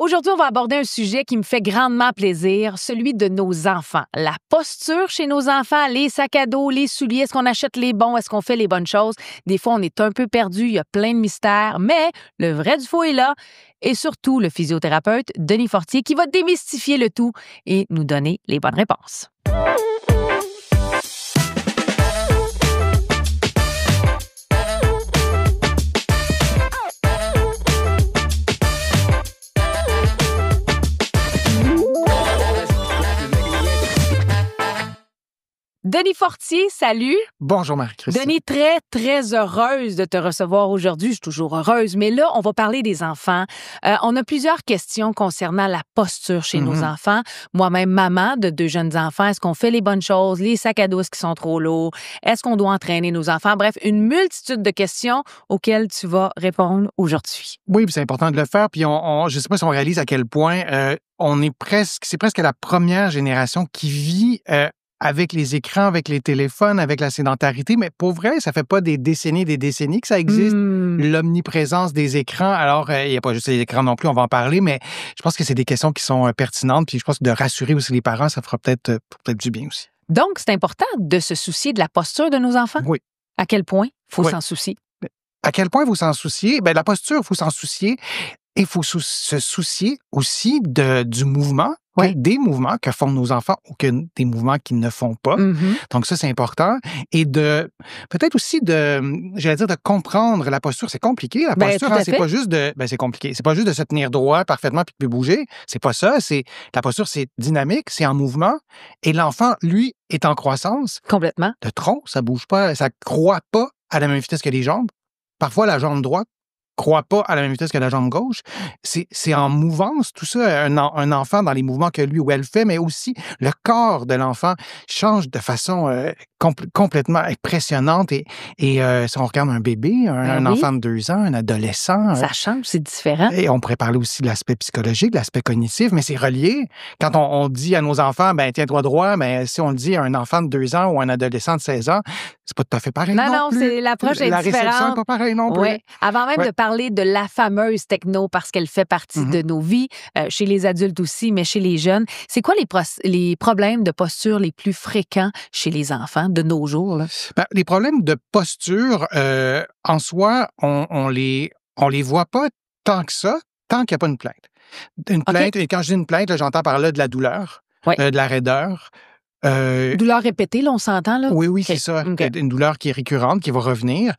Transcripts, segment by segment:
Aujourd'hui, on va aborder un sujet qui me fait grandement plaisir, celui de nos enfants. La posture chez nos enfants, les sacs à dos, les souliers, est-ce qu'on achète les bons, est-ce qu'on fait les bonnes choses? Des fois, on est un peu perdu, il y a plein de mystères, mais le vrai du faux est là. Et surtout, le physiothérapeute Denis Fortier qui va démystifier le tout et nous donner les bonnes réponses. Denis Fortier, salut. Bonjour Marie-Christine. Denis, très, très heureuse de te recevoir aujourd'hui. Je suis toujours heureuse, mais là, on va parler des enfants. On a plusieurs questions concernant la posture chez nos enfants. Moi-même, maman de 2 jeunes enfants, est-ce qu'on fait les bonnes choses? Les sacs à dos, est-ce qu'ils sont trop lourds? Est-ce qu'on doit entraîner nos enfants? Bref, une multitude de questions auxquelles tu vas répondre aujourd'hui. Oui, puis c'est important de le faire. Puis je ne sais pas si on réalise à quel point c'est presque la première génération qui vit avec les écrans, avec les téléphones, avec la sédentarité. Mais pour vrai, ça fait pas des décennies que ça existe, l'omniprésence des écrans. Alors, il n'y a pas juste les écrans non plus, on va en parler, mais je pense que c'est des questions qui sont pertinentes. Puis je pense que de rassurer aussi les parents, ça fera peut-être du bien aussi. Donc, c'est important de se soucier de la posture de nos enfants? Oui. À quel point il faut s'en soucier? À quel point il faut s'en soucier? Bien, la posture, il faut s'en soucier. Et il faut se soucier aussi du mouvement, des mouvements que font nos enfants ou des mouvements qu'ils ne font pas. Donc ça, c'est important. Et peut-être aussi de comprendre la posture. C'est compliqué, la posture. C'est pas juste c'est compliqué. C'est pas juste de se tenir droit parfaitement puis de bouger. C'est pas ça. La posture, c'est dynamique, c'est en mouvement. Et l'enfant, lui, est en croissance. Complètement. Le tronc, ça bouge pas, ça croît pas à la même vitesse que les jambes. Parfois, la jambe droite croît pas à la même vitesse que la jambe gauche. C'est en mouvance, tout ça. Un enfant dans les mouvements que lui ou elle fait, mais aussi le corps de l'enfant change de façon complètement impressionnante. Et si on regarde un bébé, un enfant de 2 ans, un adolescent... Ça change, c'est différent. Et on pourrait parler aussi de l'aspect psychologique, de l'aspect cognitif, mais c'est relié. Quand on dit à nos enfants, tiens-toi droit, mais si on le dit à un enfant de 2 ans ou un adolescent de 16 ans, c'est pas tout à fait pareil non plus. L'approche est différente. La réception n'est pas pareille non plus. Avant même de parler de la fameuse techno, parce qu'elle fait partie de nos vies, chez les adultes aussi, mais chez les jeunes, c'est quoi les problèmes de posture les plus fréquents chez les enfants de nos jours? Là? Les problèmes de posture, en soi, on les voit pas tant que ça, tant qu'il n'y a pas une plainte. Une plainte, et quand je dis une plainte, là, j'entends par là de la douleur, de la raideur. Douleur répétée, là, on s'entend, là? Oui, c'est ça. Une douleur qui est récurrente, qui va revenir.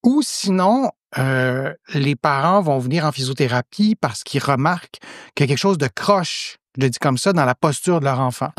Ou sinon, les parents vont venir en physiothérapie parce qu'ils remarquent qu'il y a quelque chose de croche, je le dis comme ça, dans la posture de leur enfant.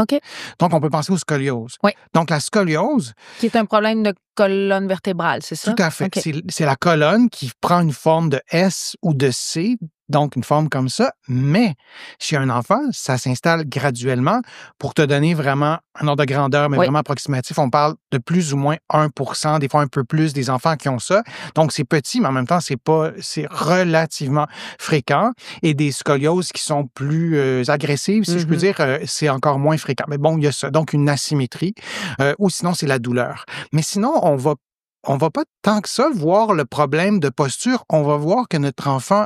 Donc, on peut penser aux scolioses. Donc, la scoliose... Qui est un problème de colonne vertébrale, c'est ça? Tout à fait. C'est la colonne qui prend une forme de S ou de C, donc une forme comme ça, mais chez un enfant, ça s'installe graduellement. Pour te donner vraiment un ordre de grandeur, mais vraiment approximatif, on parle de plus ou moins 1%, des fois un peu plus, des enfants qui ont ça. Donc, c'est petit, mais en même temps, c'est relativement fréquent. Et des scolioses qui sont plus agressives, si je peux dire, c'est encore moins fréquent. Mais bon, il y a ça. Donc, une asymétrie. Ou sinon, c'est la douleur. Mais sinon, on va pas tant que ça voir le problème de posture. On va voir que notre enfant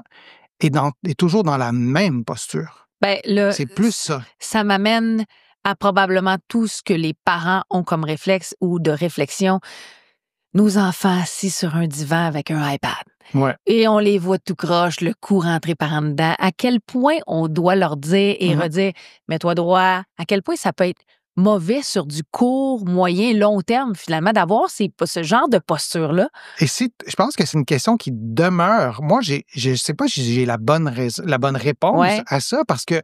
est toujours dans la même posture. C'est plus ça. Ça m'amène à probablement tout ce que les parents ont comme réflexe ou de réflexion. Nos enfants assis sur un divan avec un iPad. Et on les voit tout croche, le cou rentré par en dedans. À quel point on doit leur dire et redire « mets-toi droit », à quel point ça peut être mauvais sur du court, moyen, long terme, finalement, d'avoir ce genre de posture-là? Et je pense que c'est une question qui demeure. Moi, je sais pas si j'ai la bonne réponse à ça, parce que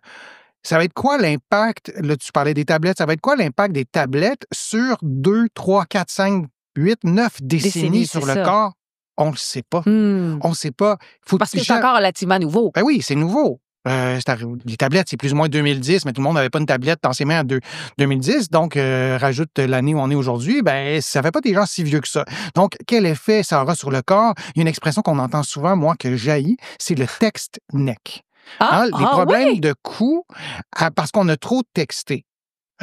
ça va être quoi l'impact, là, tu parlais des tablettes, ça va être quoi l'impact des tablettes sur 2, 3, 4, 5, 8, 9 décennies sur le corps? On le sait pas. On le sait pas. Parce que c'est encore relativement nouveau. Oui, c'est nouveau. Les tablettes, c'est plus ou moins 2010, mais tout le monde n'avait pas une tablette dans ses mains en 2010. Donc, rajoute l'année où on est aujourd'hui, ça fait pas des gens si vieux que ça. Donc, quel effet ça aura sur le corps? Il y a une expression qu'on entend souvent, moi, que j'haïs, c'est le text neck. Les problèmes de cou, parce qu'on a trop texté.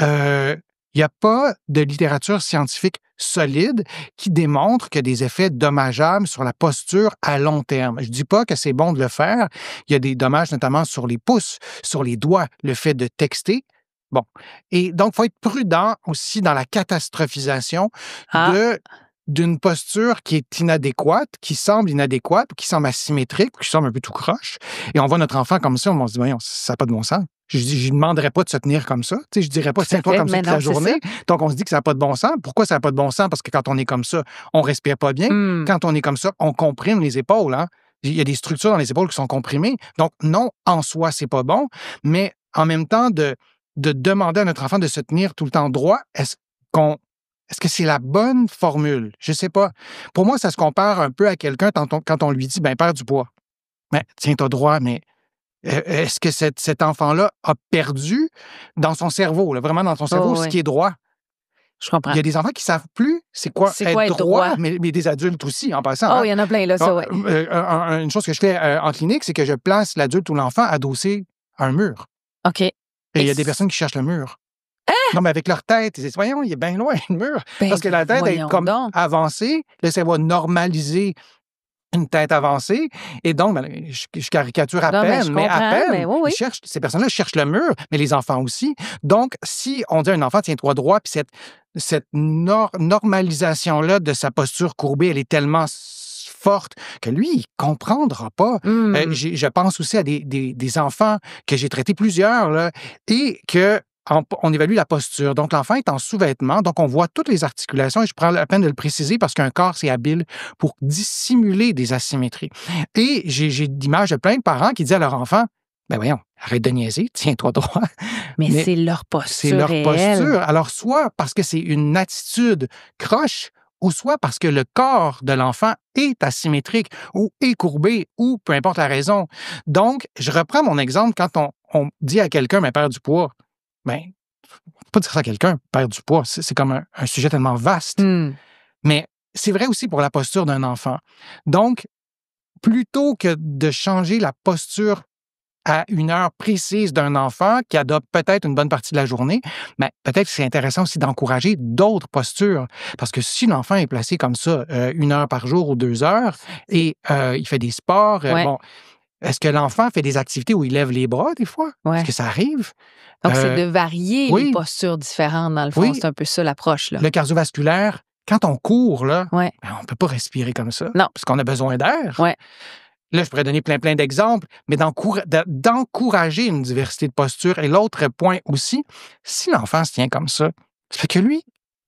Il n'y a pas de littérature scientifique solides qui démontrent qu'il y a des effets dommageables sur la posture à long terme. Je ne dis pas que c'est bon de le faire. Il y a des dommages notamment sur les pouces, sur les doigts, le fait de texter. Bon. Et donc, il faut être prudent aussi dans la catastrophisation d'une posture qui est inadéquate, qui semble inadéquate, qui semble asymétrique, qui semble un peu tout croche. Et on voit notre enfant comme ça, on se dit, voyons, ça n'a pas de bon sens. Je ne demanderais pas de se tenir comme ça. Je ne dirais pas, tiens-toi comme ça toute la journée. Donc, on se dit que ça n'a pas de bon sens. Pourquoi ça n'a pas de bon sens? Parce que quand on est comme ça, on ne respire pas bien. Quand on est comme ça, on comprime les épaules. Hein? Il y a des structures dans les épaules qui sont comprimées. Donc, non, en soi, c'est pas bon. Mais en même temps, de demander à notre enfant de se tenir tout le temps droit, est-ce que c'est la bonne formule? Je ne sais pas. Pour moi, ça se compare un peu à quelqu'un quand on lui dit, perds du poids. Mais tiens-toi droit, mais est-ce que cet enfant-là a perdu dans son cerveau, là, vraiment dans son cerveau, ce qui est droit? Je comprends. Il y a des enfants qui ne savent plus c'est quoi être droit, mais des adultes aussi, en passant. Il y en a plein, là, ça, oui. Une chose que je fais en clinique, c'est que je place l'adulte ou l'enfant adossé à un mur. OK. Et il y a des personnes qui cherchent le mur. Non, mais avec leur tête, ils disent, voyons, il est bien loin, le mur. Parce que la tête est comme avancée, le cerveau va normaliser une tête avancée. Et donc, je caricature à peine, mais à peine, ces personnes-là cherchent le mur, mais les enfants aussi. Donc, si on dit à un enfant, tiens-toi droit, puis cette normalisation-là de sa posture courbée, elle est tellement forte que lui, il ne comprendra pas. Je pense aussi à des enfants que j'ai traités plusieurs, là, et que on évalue la posture. Donc, l'enfant est en sous-vêtements, donc on voit toutes les articulations, et je prends la peine de le préciser parce qu'un corps, c'est habile pour dissimuler des asymétries. Et j'ai d'images de plein de parents qui disent à leur enfant, voyons, arrête de niaiser, tiens-toi droit. Mais c'est leur posture. C'est leur posture. Alors, soit parce que c'est une attitude croche, ou soit parce que le corps de l'enfant est asymétrique ou est courbé, ou peu importe la raison. Donc, je reprends mon exemple quand on dit à quelqu'un, perds du poids. Faut pas dire ça à quelqu'un, perdre du poids. C'est comme un sujet tellement vaste. Mais c'est vrai aussi pour la posture d'un enfant. Donc, plutôt que de changer la posture à une heure précise d'un enfant qui adopte peut-être une bonne partie de la journée, peut-être que c'est intéressant aussi d'encourager d'autres postures. Parce que si l'enfant est placé comme ça 1 heure par jour ou 2 heures et il fait des sports, est-ce que l'enfant fait des activités où il lève les bras des fois? Est-ce que ça arrive? Donc, c'est de varier les postures différentes, dans le fond. C'est un peu ça l'approche. Là. Le cardiovasculaire, quand on court, là, on ne peut pas respirer comme ça. Non. Parce qu'on a besoin d'air. Là, je pourrais donner plein d'exemples, mais d'encourager une diversité de postures. Et l'autre point aussi, si l'enfant se tient comme ça fait que lui,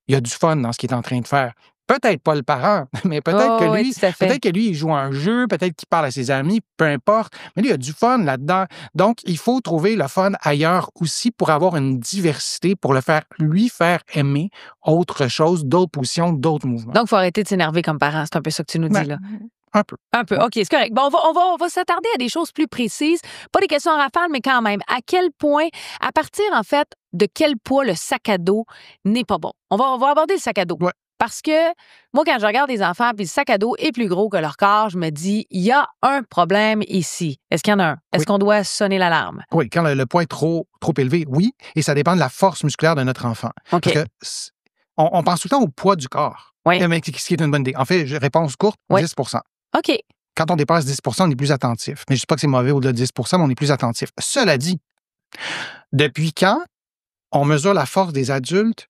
il a du fun dans ce qu'il est en train de faire. Peut-être pas le parent, mais peut-être que lui, il joue un jeu, peut-être qu'il parle à ses amis, peu importe. Mais lui, il a du fun là-dedans. Donc, il faut trouver le fun ailleurs aussi pour avoir une diversité, pour lui faire aimer autre chose, d'autres positions, d'autres mouvements. Donc, il faut arrêter de s'énerver comme parent. C'est un peu ça que tu nous dis, là. Un peu. Un peu. OK, c'est correct. Bon, on va s'attarder à des choses plus précises. Pas des questions en rafale, mais quand même. À quel point, à partir, en fait, de quel poids le sac à dos n'est pas bon? On va aborder le sac à dos. Parce que moi, quand je regarde les enfants puis le sac à dos est plus gros que leur corps, je me dis, il y a un problème ici. Est-ce qu'il y en a un? Est-ce qu'on doit sonner l'alarme? Oui, quand le poids est trop élevé, oui. Et ça dépend de la force musculaire de notre enfant. Okay. Parce que on pense tout le temps au poids du corps. Oui. Mais ce qui est une bonne idée. En fait, réponse courte, 10 OK. Quand on dépasse 10 on est plus attentif. Mais je ne dis pas que c'est mauvais au-delà de 10 mais on est plus attentif. Cela dit, depuis quand on mesure la force des adultes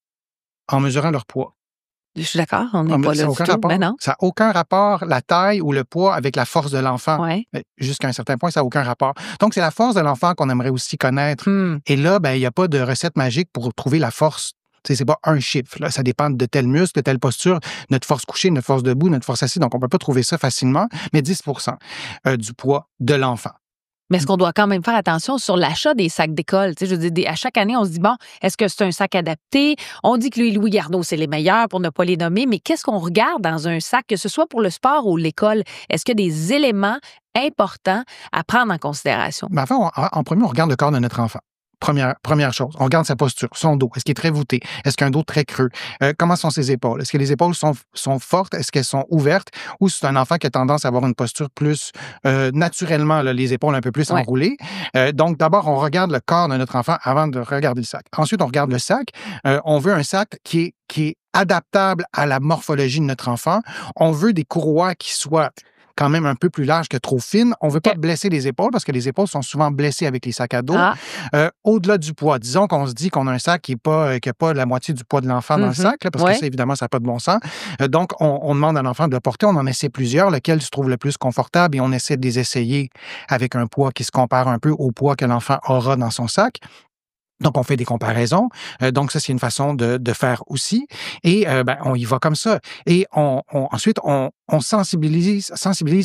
en mesurant leur poids? Je suis d'accord, on n'est pas là du tout. Mais non. Ça n'a aucun rapport, la taille ou le poids, avec la force de l'enfant. Jusqu'à un certain point, ça n'a aucun rapport. Donc, c'est la force de l'enfant qu'on aimerait aussi connaître. Et là, il n'y a pas de recette magique pour trouver la force. C'est pas un chiffre. Là. Ça dépend de tel muscle, de telle posture, notre force couchée, notre force debout, notre force assise. Donc, on ne peut pas trouver ça facilement, mais 10 du poids de l'enfant. Mais est-ce qu'on doit quand même faire attention sur l'achat des sacs d'école? Je veux dire, à chaque année, on se dit, bon, est-ce que c'est un sac adapté? On dit que Louis Garneau, c'est les meilleurs pour ne pas les nommer, mais qu'est-ce qu'on regarde dans un sac, que ce soit pour le sport ou l'école? Est-ce qu'il y a des éléments importants à prendre en considération? Enfin, en premier, on regarde le corps de notre enfant. Première chose, on regarde sa posture, son dos. Est-ce qu'il est très voûté? Est-ce qu'il a un dos très creux? Comment sont ses épaules? Est-ce que les épaules sont fortes? Est-ce qu'elles sont ouvertes? Ou c'est un enfant qui a tendance à avoir une posture plus naturellement, là, les épaules un peu plus enroulées? Donc, d'abord, on regarde le corps de notre enfant avant de regarder le sac. Ensuite, on regarde le sac. On veut un sac qui est adaptable à la morphologie de notre enfant. On veut des courroies qui soient quand même un peu plus larges que trop fines. On veut pas blesser les épaules parce que les épaules sont souvent blessées avec les sacs à dos. Au-delà du poids, disons qu'on se dit qu'on a un sac qui n'a pas la moitié du poids de l'enfant dans le sac, là, parce que ça, évidemment, ça n'a pas de bon sens. Donc, on demande à l'enfant de le porter. On en essaie plusieurs, lequel se trouve le plus confortable, et on essaie de les essayer avec un poids qui se compare un peu au poids que l'enfant aura dans son sac. Donc, on fait des comparaisons. Donc, ça, c'est une façon de faire aussi. Et on y va comme ça. Et ensuite, on sensibilise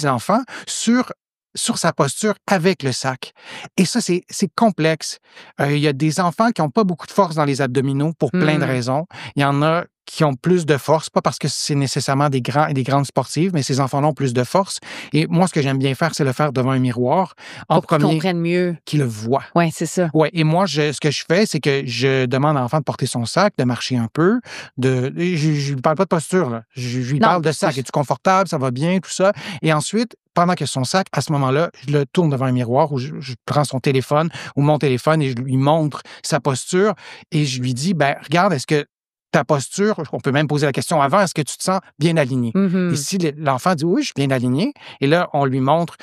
l'enfant sur sa posture avec le sac. Et ça, c'est complexe. Il y a des enfants qui n'ont pas beaucoup de force dans les abdominaux pour plein de raisons. Il y en a qui ont plus de force, pas parce que c'est nécessairement des grands et des grandes sportives, mais ces enfants-là ont plus de force. Et moi, ce que j'aime bien faire, c'est le faire devant un miroir. Pour qu'ils comprennent mieux. Qu'ils le voient. Oui, c'est ça. Oui, et moi, ce que je fais, c'est que je demande à l'enfant de porter son sac, de marcher un peu. Je lui parle pas de posture, là. Je lui parle de sac. Es-tu confortable? Ça va bien? Tout ça. Et ensuite, pendant qu'il a son sac, à ce moment-là, je le tourne devant un miroir où je prends son téléphone ou mon téléphone et je lui montre sa posture et je lui dis, regarde, est-ce que ta posture, on peut même poser la question avant, est-ce que tu te sens bien aligné? Et si l'enfant dit oui, je suis bien aligné, et là, on lui montre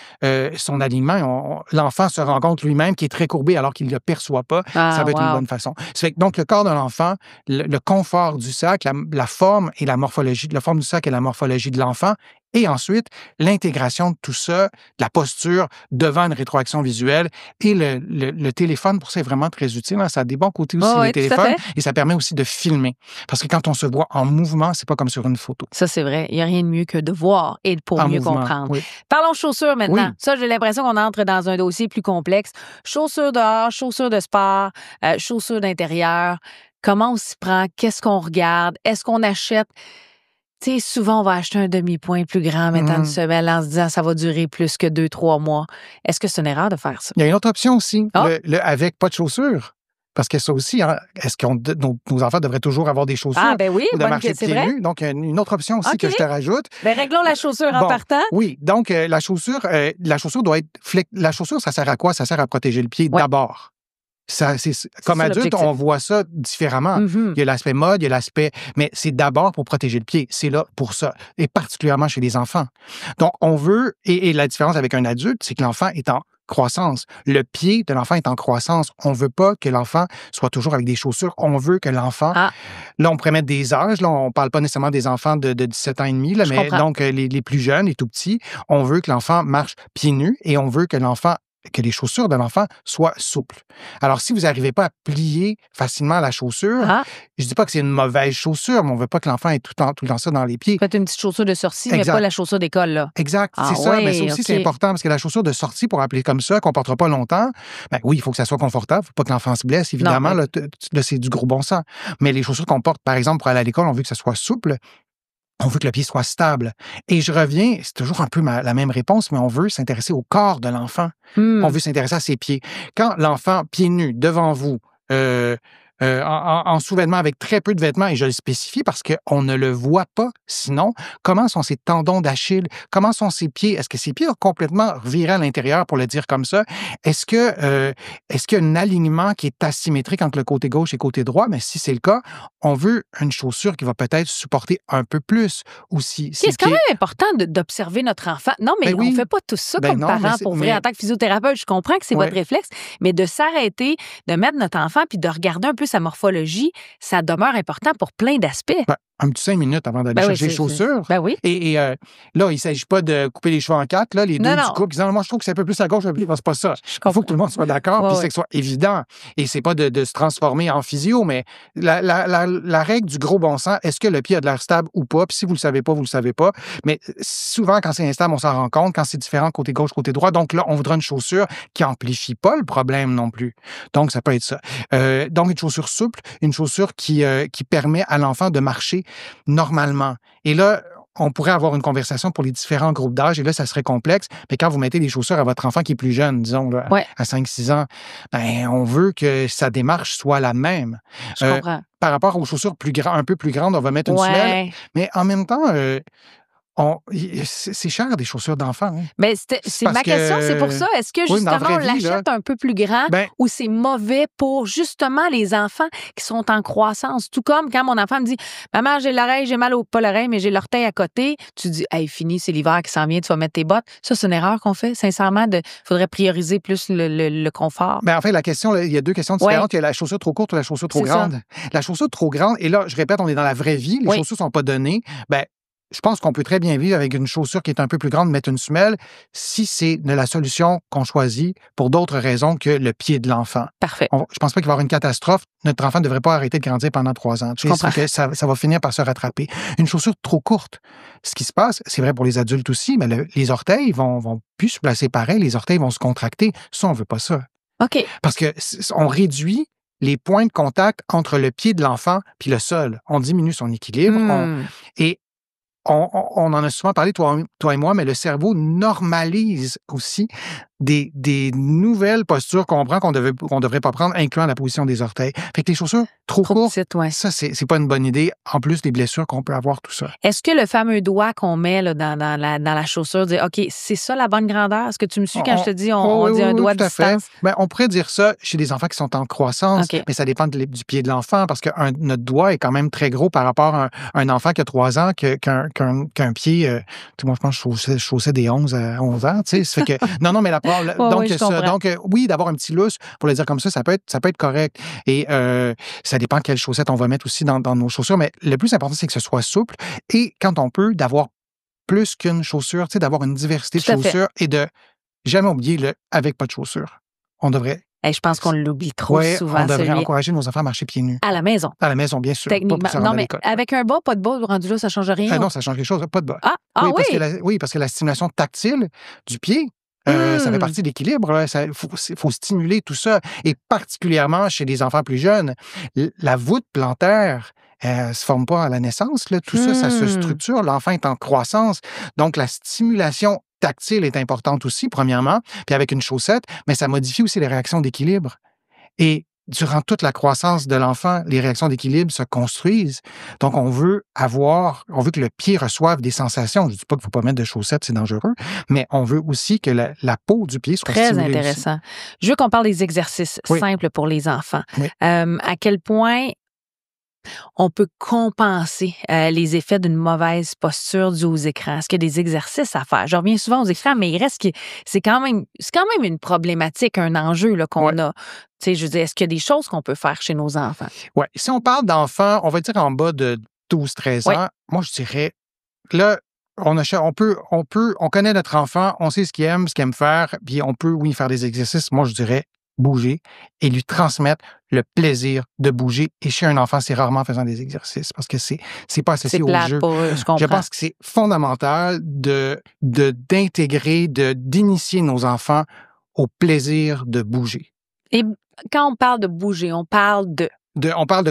son alignement, l'enfant se rend compte lui-même qu'il est très courbé alors qu'il ne le perçoit pas. Ça va être une bonne façon. Donc, le corps de l'enfant, le confort du sac, la forme et la morphologie, la forme du sac et la morphologie de l'enfant, et ensuite, l'intégration de tout ça, de la posture devant une rétroaction visuelle. Et le téléphone, pour ça, est vraiment très utile. Ça a des bons côtés aussi, le téléphone. Et ça permet aussi de filmer. Parce que quand on se voit en mouvement, c'est pas comme sur une photo. Ça, c'est vrai. Il n'y a rien de mieux que de voir et pour mieux comprendre. Oui. Parlons chaussures maintenant. Oui. Ça, j'ai l'impression qu'on entre dans un dossier plus complexe. Chaussures dehors, chaussures de sport, chaussures d'intérieur. Comment on s'y prend? Qu'est-ce qu'on regarde? Est-ce qu'on achète... Tu sais, souvent, on va acheter un demi-point plus grand, mettant une semelle en se disant ça va durer plus que 2-3 mois. Est-ce que c'est une erreur de faire ça? Il y a une autre option aussi, avec pas de chaussures. Parce que ça aussi, est-ce que nos enfants devraient toujours avoir des chaussures? Ah, ben oui, ou de marcher pieds nus? Donc, une autre option aussi que je te rajoute. Réglons la chaussure en partant. Oui, donc la chaussure doit être... La chaussure, ça sert à quoi? Ça sert à protéger le pied d'abord. Comme adulte, on voit ça différemment. Il y a l'aspect mode, il y a l'aspect... Mais c'est d'abord pour protéger le pied. C'est là pour ça. Et particulièrement chez les enfants. Donc, on veut... Et la différence avec un adulte, c'est que l'enfant est en croissance. Le pied de l'enfant est en croissance. On veut pas que l'enfant soit toujours avec des chaussures. On veut que l'enfant... Là, on pourrait mettre des âges. Là, on parle pas nécessairement des enfants de 17 ans et demi, là, mais donc les plus jeunes, les tout petits. On veut que l'enfant marche pieds nus et on veut que les chaussures de l'enfant soient souples. Alors, si vous n'arrivez pas à plier facilement la chaussure, je dis pas que c'est une mauvaise chaussure, mais on veut pas que l'enfant ait tout le temps ça dans les pieds. Faites une petite chaussure de sortie, mais pas la chaussure d'école, là. Exact, c'est ça. Mais ça aussi, c'est important parce que la chaussure de sortie, pour appeler comme ça, qu'on portera pas longtemps, oui, il faut que ça soit confortable. Faut pas que l'enfant se blesse, évidemment. Là, c'est du gros bon sens. Mais les chaussures qu'on porte, par exemple, pour aller à l'école, on veut que ça soit souple. On veut que le pied soit stable. Et je reviens, c'est toujours un peu la même réponse, mais on veut s'intéresser au corps de l'enfant. On veut s'intéresser à ses pieds. Quand l'enfant, pieds nus, devant vous, en sous-vêtements avec très peu de vêtements, et je le spécifie parce qu'on ne le voit pas, sinon, comment sont ses tendons d'Achille? Comment sont ses pieds? Est-ce que ses pieds ont complètement reviré à l'intérieur, pour le dire comme ça? Est-ce qu'il y a un alignement qui est asymétrique entre le côté gauche et le côté droit? Mais si c'est le cas, on veut une chaussure qui va peut-être supporter un peu plus aussi. C'est quand même important d'observer notre enfant. Non, mais on ne fait pas tout ça comme parents, pour vrai. En tant que physiothérapeute, je comprends que c'est votre réflexe, mais de s'arrêter, de mettre notre enfant puis de regarder un peu sa morphologie, ça demeure important pour plein d'aspects. Un petit 5 minutes avant d'aller chercher les chaussures. Et là, il ne s'agit pas de couper les cheveux en 4, là, les deux du couple, disant, moi, je trouve que c'est un peu plus à gauche, c'est pas ça. Il faut que tout le monde soit d'accord, puis c'est que ce soit évident. Et c'est pas de se transformer en physio, mais la règle du gros bon sens, est-ce que le pied a de l'air stable ou pas? Puis si vous le savez pas, vous le savez pas. Mais souvent, quand c'est instable, on s'en rend compte. Quand c'est différent, côté gauche, côté droit. Donc là, on voudra une chaussure qui amplifie pas le problème non plus. Donc, ça peut être ça. Donc, une chaussure souple, une chaussure qui permet à l'enfant de marcher normalement. Et là, on pourrait avoir une conversation pour les différents groupes d'âge, et là, ça serait complexe. Mais quand vous mettez des chaussures à votre enfant qui est plus jeune, disons, là, à 5-6 ans, on veut que sa démarche soit la même. Je comprends. Par rapport aux chaussures un peu plus grandes, on va mettre une semelle. Mais en même temps, c'est cher des chaussures d'enfants. Hein. Mais c'est ma question, c'est pour ça. Est-ce que justement on l'achète un peu plus grand ou c'est mauvais pour justement les enfants qui sont en croissance? Tout comme quand mon enfant me dit « Maman, j'ai l'oreille, j'ai mal pas l'oreille, mais j'ai l'orteil à côté. » Tu dis « Hey, fini, c'est l'hiver qui s'en vient, tu vas mettre tes bottes. » Ça, c'est une erreur qu'on fait. Sincèrement, il faudrait prioriser plus le confort. En fait, la question, il y a deux questions différentes. Il y a la chaussure trop courte ou la chaussure trop grande. Ça. La chaussure trop grande, et là, je répète, on est dans la vraie vie. Les chaussures ne sont pas données. Je pense qu'on peut très bien vivre avec une chaussure qui est un peu plus grande, mettre une semelle, si c'est la solution qu'on choisit pour d'autres raisons que le pied de l'enfant. Parfait. Je pense pas qu'il va y avoir une catastrophe. Notre enfant ne devrait pas arrêter de grandir pendant 3 ans. Tu sais, que ça va finir par se rattraper. Une chaussure trop courte, ce qui se passe, c'est vrai pour les adultes aussi, mais les orteils vont plus se placer pareil, les orteils vont se contracter. Ça, on veut pas ça. OK. Parce que on réduit les points de contact entre le pied de l'enfant puis le sol. On diminue son équilibre. On en a souvent parlé, toi et moi, mais le cerveau normalise aussi des nouvelles postures qu'on prend qu'on devrait pas prendre, incluant la position des orteils. Fait que les chaussures trop courtes, petites, ça, c'est pas une bonne idée. En plus des blessures qu'on peut avoir, tout ça. Est-ce que le fameux doigt qu'on met là, dans la chaussure, dit OK, c'est ça la bonne grandeur? Est-ce que tu me suis quand je te dis on dit un doigt de distance? On pourrait dire ça chez des enfants qui sont en croissance, mais ça dépend du pied de l'enfant parce que notre doigt est quand même très gros par rapport à un enfant qui a 3 ans qu'un pied. Moi, je pense que je chaussais des 11 à 11 ans. Ça fait que, non, mais oui, d'avoir un petit lousse, pour le dire comme ça peut être correct. Et ça dépend quelles chaussettes on va mettre aussi dans nos chaussures. Mais le plus important, c'est que ce soit souple et quand on peut, d'avoir plus qu'une chaussure, d'avoir une diversité de chaussures et de jamais oublier le avec pas de chaussures. On devrait. Je pense qu'on l'oublie trop souvent. On devrait encourager nos enfants à marcher pieds nus. À la maison. À la maison, bien sûr. Techniquement. Non, mais avec un bas, pas de bas, rendu là, ça ne change rien. Non, ça change quelque chose. Pas de bas. Oui? Parce que la stimulation tactile du pied, ça fait partie de l'équilibre. Il faut stimuler tout ça. Et particulièrement chez les enfants plus jeunes, la voûte plantaire ne se forme pas à la naissance. Là. Tout ça, ça se structure. L'enfant est en croissance. Donc, la stimulation tactile est importante aussi, premièrement, puis avec une chaussette, mais ça modifie aussi les réactions d'équilibre. Et durant toute la croissance de l'enfant, les réactions d'équilibre se construisent. Donc, on veut que le pied reçoive des sensations. Je ne dis pas qu'il ne faut pas mettre de chaussettes, c'est dangereux, mais on veut aussi que la peau du pied soit stimulée. Très intéressant. Aussi. Je veux qu'on parle des exercices simples pour les enfants. Oui. À quel point on peut compenser les effets d'une mauvaise posture due aux écrans? Est-ce qu'il y a des exercices à faire? Je reviens souvent aux écrans, mais il reste que c'est quand même une problématique, un enjeu là, qu'on a. Tu sais, je veux dire, est-ce qu'il y a des choses qu'on peut faire chez nos enfants? Oui. Si on parle d'enfants, on va dire en bas de 12-13 ans, moi, je dirais, là, on connaît notre enfant, on sait ce qu'il aime faire, puis on peut, oui, faire des exercices. Moi, je dirais bouger et lui transmettre le plaisir de bouger. Et chez un enfant, c'est rarement en faisant des exercices parce que c'est pas associé au jeu. Pour eux, je pense que c'est fondamental d'intégrer, d'initier nos enfants au plaisir de bouger. Et quand on parle de bouger, on parle de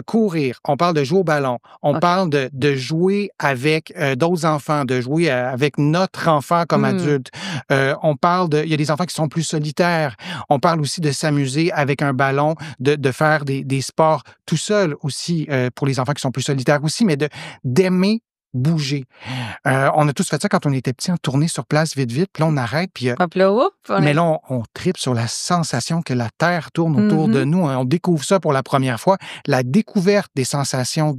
courir, on parle de jouer au ballon, on parle de jouer avec d'autres enfants, de jouer avec notre enfant comme adulte. Il y a des enfants qui sont plus solitaires. On parle aussi de s'amuser avec un ballon, de faire des sports tout seul aussi pour les enfants qui sont plus solitaires aussi, mais d'aimer bouger. On a tous fait ça quand on était petits, en tournée sur place vite, puis là, on arrête, puis... mais là, on tripe sur la sensation que la Terre tourne autour de nous. On découvre ça pour la première fois. La découverte des sensations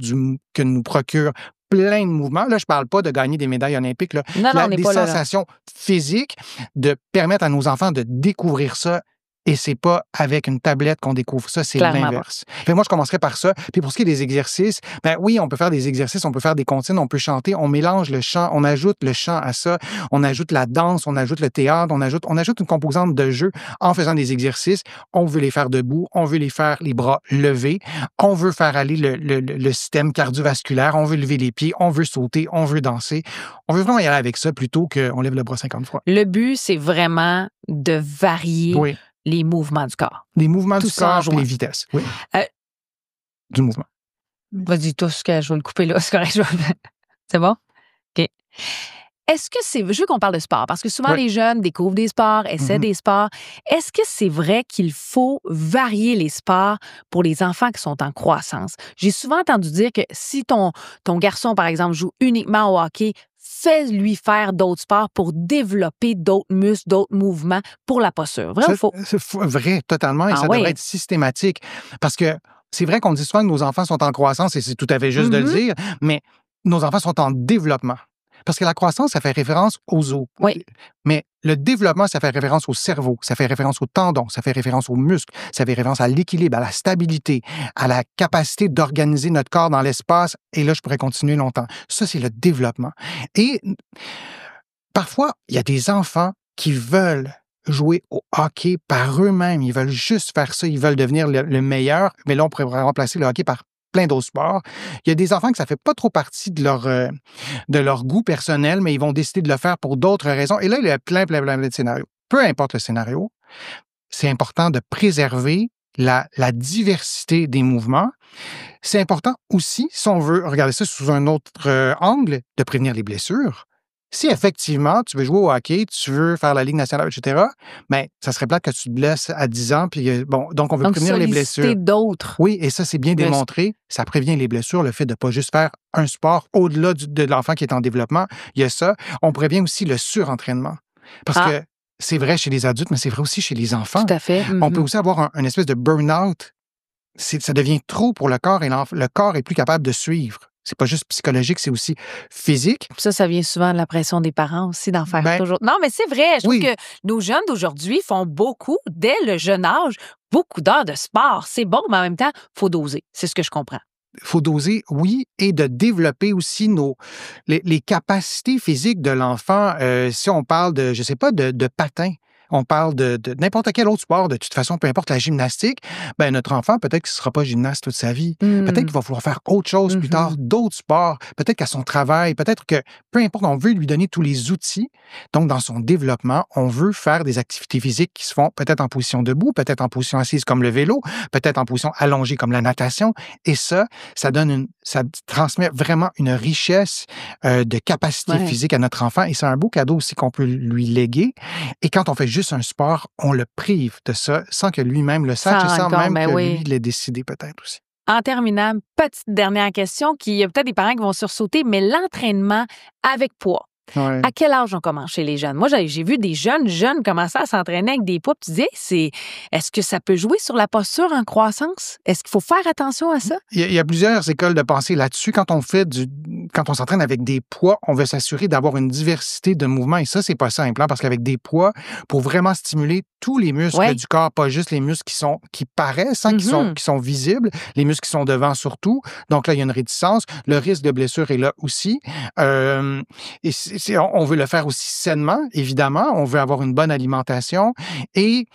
que nous procure plein de mouvements. Là, je parle pas de gagner des médailles olympiques. Là. Des sensations physiques, de permettre à nos enfants de découvrir ça. Et c'est pas avec une tablette qu'on découvre ça, c'est l'inverse. Moi, je commencerais par ça. Puis pour ce qui est des exercices, oui, on peut faire des exercices, on peut faire des comptines, on peut chanter, on mélange le chant, on ajoute le chant à ça, on ajoute la danse, on ajoute le théâtre, on ajoute une composante de jeu en faisant des exercices. On veut les faire debout, on veut les faire les bras levés, on veut faire aller le système cardiovasculaire, on veut lever les pieds, on veut sauter, on veut danser. On veut vraiment y aller avec ça plutôt qu'on lève le bras 50 fois. Le but, c'est vraiment de varier les mouvements du corps. Les mouvements du corps et les vitesses. Oui. Du mouvement. Vas-y, tout ce que je vais le couper là, c'est correct. C'est bon? OK. Est-ce que je veux qu'on parle de sport, parce que souvent les jeunes découvrent des sports, essaient des sports. Est-ce que c'est vrai qu'il faut varier les sports pour les enfants qui sont en croissance? J'ai souvent entendu dire que si ton garçon, par exemple, joue uniquement au hockey, fais-lui faire d'autres sports pour développer d'autres muscles, d'autres mouvements pour la posture. Vrai ou faux? C'est vrai, totalement, et ça devrait être systématique. Parce que c'est vrai qu'on dit souvent que nos enfants sont en croissance, et c'est tout à fait juste de le dire, mais nos enfants sont en développement. Parce que la croissance, ça fait référence aux os. Oui. Mais le développement, ça fait référence au cerveau, ça fait référence aux tendons, ça fait référence aux muscles, ça fait référence à l'équilibre, à la stabilité, à la capacité d'organiser notre corps dans l'espace. Et là, je pourrais continuer longtemps. Ça, c'est le développement. Et parfois, il y a des enfants qui veulent jouer au hockey par eux-mêmes. Ils veulent juste faire ça. Ils veulent devenir le meilleur. Mais là, on pourrait remplacer le hockey par plein d'autres sports. Il y a des enfants que ça fait pas trop partie de leur goût personnel, mais ils vont décider de le faire pour d'autres raisons. Et là, il y a plein de scénarios. Peu importe le scénario, c'est important de préserver la diversité des mouvements. C'est important aussi, si on veut regarder ça sous un autre angle, de prévenir les blessures. Si effectivement, tu veux jouer au hockey, tu veux faire la Ligue nationale, etc., bien, ça serait plate que tu te blesses à 10 ans. Puis, donc, on veut prévenir les blessures. D'autres. Oui, et ça, c'est bien démontré. Ça prévient les blessures, le fait de ne pas juste faire un sport au-delà de l'enfant qui est en développement. Il y a ça. On prévient aussi le surentraînement. Parce que c'est vrai chez les adultes, mais c'est vrai aussi chez les enfants. Tout à fait. On peut aussi avoir une espèce de burn-out. Ça devient trop pour le corps, et le corps est plus capable de suivre. C'est pas juste psychologique, c'est aussi physique. Ça vient souvent de la pression des parents aussi d'en faire toujours. Non, mais c'est vrai. Je trouve que nos jeunes d'aujourd'hui font beaucoup, dès le jeune âge, beaucoup d'heures de sport. C'est bon, mais en même temps, il faut doser. C'est ce que je comprends. Il faut doser, oui, et de développer aussi les capacités physiques de l'enfant. Si on parle de, je sais pas, de patin, on parle de n'importe quel autre sport, de toute façon, peu importe la gymnastique, ben notre enfant, peut-être qu'il ne sera pas gymnaste toute sa vie. Peut-être qu'il va vouloir faire autre chose plus tard, d'autres sports, peut-être qu'à son travail, peut-être que, peu importe, on veut lui donner tous les outils. Donc, dans son développement, on veut faire des activités physiques qui se font peut-être en position debout, peut-être en position assise comme le vélo, peut-être en position allongée comme la natation. Et ça transmet vraiment une richesse de capacité physique à notre enfant. Et c'est un beau cadeau aussi qu'on peut lui léguer. Et quand on fait juste un sport, on le prive de ça sans que lui-même le sache et sans même que lui l'ait décidé peut-être aussi. En terminant, petite dernière question, il y a peut-être des parents qui vont sursauter, mais l'entraînement avec poids. Ouais. À quel âge on commence chez les jeunes? Moi, j'ai vu des jeunes commencer à s'entraîner avec des poids. Tu disais, est-ce que ça peut jouer sur la posture en croissance? Est-ce qu'il faut faire attention à ça? Il y a plusieurs écoles de pensée là-dessus. Quand on s'entraîne avec des poids, on veut s'assurer d'avoir une diversité de mouvements. Et ça, c'est pas simple, parce qu'avec des poids, pour vraiment stimuler tous les muscles du corps, pas juste les muscles qui paraissent, qui sont visibles, les muscles qui sont devant surtout. Donc là, il y a une réticence. Le risque de blessure est là aussi. On veut le faire aussi sainement, évidemment. On veut avoir une bonne alimentation. Et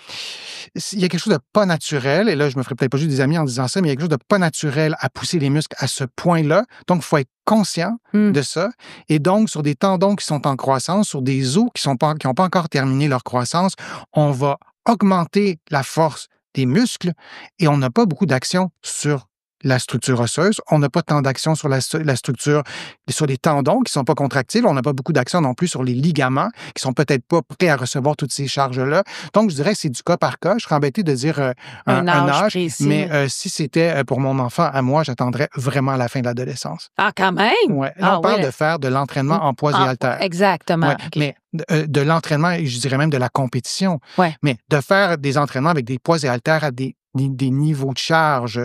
il y a quelque chose de pas naturel, et là, je me ferai peut-être pas juste des amis en disant ça, mais il y a quelque chose de pas naturel à pousser les muscles à ce point-là. Donc, il faut être conscient de ça. Et donc, sur des tendons qui sont en croissance, sur des os qui n'ont pas encore terminé leur croissance, on va augmenter la force des muscles et on n'a pas beaucoup d'action sur la structure osseuse. On n'a pas tant d'action sur la structure, sur les tendons qui ne sont pas contractiles. On n'a pas beaucoup d'action non plus sur les ligaments qui sont peut-être pas prêts à recevoir toutes ces charges-là. Donc, je dirais que c'est du cas par cas. Je serais embêté de dire un âge précis. Mais si c'était pour mon enfant à moi, j'attendrais vraiment à la fin de l'adolescence. Ah, quand même? Oui. Là, on parle de faire de l'entraînement en poids et haltères. Exactement. Ouais, okay. Mais de l'entraînement, et je dirais même de la compétition. Ouais. Mais de faire des entraînements avec des poids et haltères à des niveaux de charge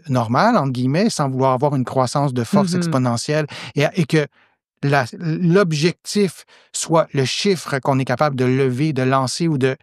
normales, entre guillemets, sans vouloir avoir une croissance de force exponentielle et que l'objectif soit le chiffre qu'on est capable de lever, de lancer ou de...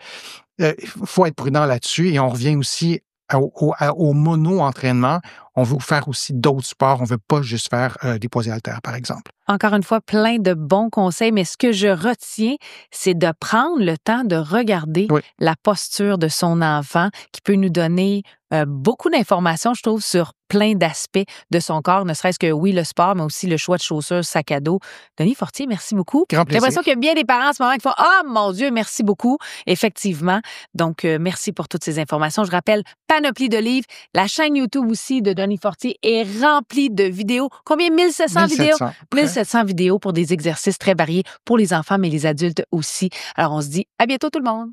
faut être prudent là-dessus et on revient aussi au mono-entraînement. On veut faire aussi d'autres sports. On ne veut pas juste faire des poids et haltères, par exemple. Encore une fois, plein de bons conseils, mais ce que je retiens, c'est de prendre le temps de regarder la posture de son enfant qui peut nous donner beaucoup d'informations, je trouve, sur plein d'aspects de son corps, ne serait-ce que, oui, le sport, mais aussi le choix de chaussures, sac à dos. Denis Fortier, merci beaucoup. Grand plaisir. J'ai l'impression qu'il y a bien des parents en ce moment qui font « Ah, mon Dieu, merci beaucoup! » Effectivement. Donc, merci pour toutes ces informations. Je rappelle, panoplie de livres. La chaîne YouTube aussi de Denis Fortier est remplie de vidéos. Combien? 1700 vidéos? 1700 vidéos pour des exercices très variés pour les enfants, mais les adultes aussi. Alors, on se dit à bientôt tout le monde.